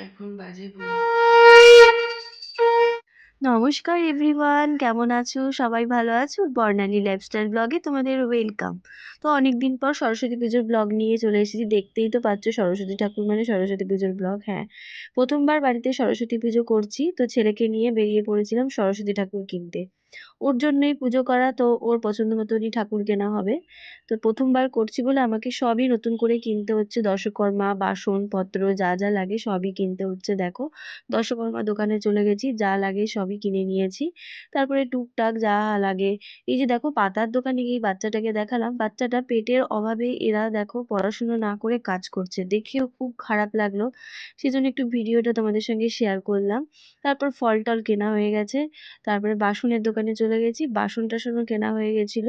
এখন বাজে নমস্কার এভরিওয়ান, কেমন আছো? সবাই ভালো আছো? বর্ণালী লাইফস্টাইল ব্লগে তোমাদের ওয়েলকাম। তো অনেকদিন পর সরস্বতী পুজোর ব্লগ নিয়ে চলে এসেছি। দেখতেই তো পাচ্ছ, সরস্বতী ঠাকুর মানে সরস্বতী পুজোর ব্লগ। হ্যাঁ, প্রথমবার বাড়িতে সরস্বতী পুজো করছি, তো ছেলেকে নিয়ে বেরিয়ে পড়েছিলাম সরস্বতী ঠাকুর কিনতে। ওর জন্যই পুজো করা, তো ওর পছন্দ মতনই ঠাকুর কেনা হবে। তো প্রথমবার করছি বলে আমাকে সবই নতুন করে কিনতে হচ্ছে, দশকর্মা বাসনপত্র যা যা লাগে সবই কিনতে হচ্ছে। দেখো, দশকর্মা দোকানে চলে গেছি, যা লাগে সবই কিনে নিয়েছি। তারপরে টুকটাক যা লাগে, এই যে দেখো পাতার দোকানে গিয়ে বাচ্চাটাকে দেখালাম, বাচ্চাটা পেটের অভাবে এরা দেখো পড়াশুনো না করে কাজ করছে, দেখেও খুব খারাপ লাগলো। সেজন্য একটু ভিডিওটা তোমাদের সঙ্গে শেয়ার করলাম। তারপর ফল টল কেনা হয়ে গেছে। তারপরে বাসনের দোকানে চলে গেছি, বাসন টাসনও কেনা হয়ে গেছিল।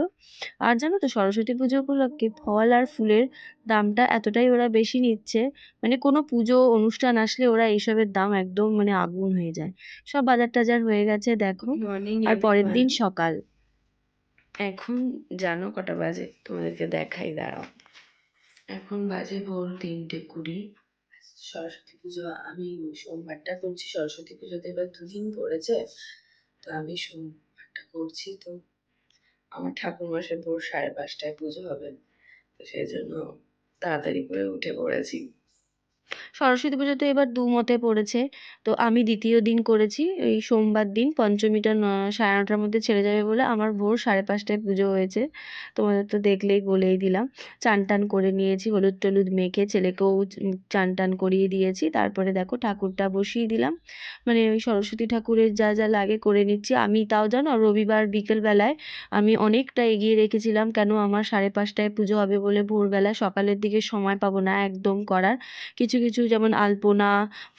আর জানো তো, সরস্বতী পুজো উপলক্ষে ফল আর ফুলের দামটা এতটাই ওরা বেশি নিচ্ছে, মানে কোনো পুজো অনুষ্ঠান আসলে ওরা এইসবের দাম একদম মানে আগুন হয়ে যায়। সব বাজার টাজার হয়ে গেছে দেখো। গুড মর্নিং আর পরের এভরিওয়ান। দিন সকাল। এখন জানো কটা বাজে? তোমাদেরকে দেখাই, দাঁড়াও। এখন বাজে ভোর 3:20। সরস্বতী পুজো আমি সোমবারটা করছি। সরস্বতী পুজোতে এবার 2 দিন পড়েছে, তো আমি সোমবারটা করছি। তো আমার ঠাকুরমশাই ভোর 5:30টায় পুজো হবে, তো সেই জন্য তাড়াতাড়ি করে উঠে পড়েছি। সরস্বতী পুজো তো এবার দুমতে পড়েছে। তো আমি দ্বিতীয় দিন করেছি, এই সোমবার দিন পঞ্চমীটা 9:30টার মধ্যে ছেড়ে যাবে বলে আমার ভোর 5:30টায় পুজো হয়েছে। তোমাদের তো দেখলেই বলেই দিলাম। চান টান করে নিয়েছি, হলুদ টলুদ মেখে ছেলেকেও চান টান করিয়ে দিয়েছি। তারপরে দেখো ঠাকুরটা বসিয়ে দিলাম, মানে ওই সরস্বতী ঠাকুরের যা যা লাগে করে নিচ্ছি। আমি তাও জানো রবিবার বিকেল বেলায় আমি অনেকটা এগিয়ে রেখেছিলাম, কেন আমার 5:30টায় পুজো হবে বলে। ভোরবেলা সকালের দিকে সময় পাবো না একদম করার। কিছু কিছু যেমন আলপনা,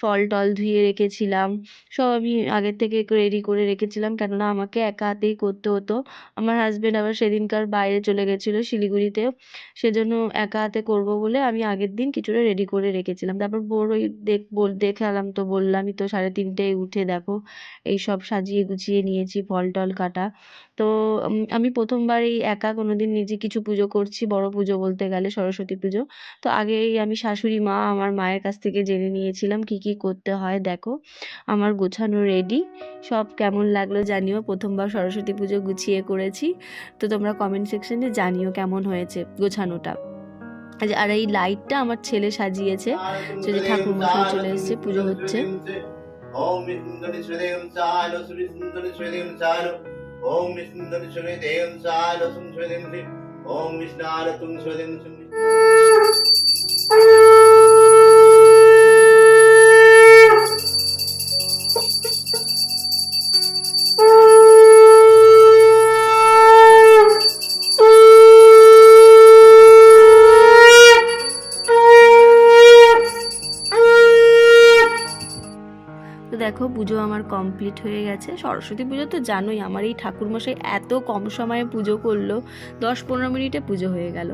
ফল টল ধুয়ে রেখেছিলাম, সব আমি আগের থেকে রেডি করে রেখেছিলাম, কেননা আমাকে একা হাতেই করতে হতো। আমার হাজবেন্ড আবার সেদিনকার বাইরে চলে গেছিলো শিলিগুড়িতে, সেজন্য একা হাতে করব বলে আমি আগের দিন কিছুটা রেডি করে রেখেছিলাম। তারপর ভোর ওই দেখালাম তো, বললামই তো 3:30টায় উঠে দেখো এই সব সাজিয়ে গুছিয়ে নিয়েছি, ফল টল কাটা। তো আমি প্রথমবার এই একা কোনোদিন নিজে কিছু পুজো করছি, বড় পুজো বলতে গেলে সরস্বতী পুজো। তো আগেই আমি শাশুড়ি মা আমার মায়ের কাছ থেকে জেনে নিয়েছিলাম কি কি করতে হয়। দেখো আমার গোছানো রেডি। সব কেমন লাগলো জানিও, প্রথমবার সরস্বতী পুজো গুছিয়ে করেছি। তো তোমরা কমেন্ট সেকশনে জানিও কেমন হয়েছে গোছানোটা। আর এই লাইটটা আমার ছেলে সাজিয়েছে, যে ঠাকুর মশাই চলে এসেছে, পুজো হচ্ছে। ओम विष्णुनि श्रीदेवं सालो श्रीसुन्दरि श्रीदेवं सालो ओम विष्णुनि श्रीदेवं सालो सुं श्रीदेवं श्री ओम विष्णारतुं श्रीदेवं सुं তো দেখো পুজো আমার কমপ্লিট হয়ে গেছে। সরস্বতী পুজো তো জানোই, আমার এই ঠাকুরমশাই এত কম সময়ে পুজো করলো, 10-15 মিনিটে পুজো হয়ে গেল।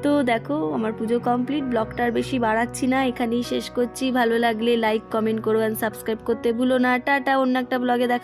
তো দেখো আমার পুজো কমপ্লিট। ব্লগটা আর বেশি বাড়াচ্ছি না, এখানেই শেষ করছি। ভালো লাগলে লাইক কমেন্ট করো অ্যান্ড সাবস্ক্রাইব করতে ভুলো না। টাটা, অন্য একটা ব্লগে দেখা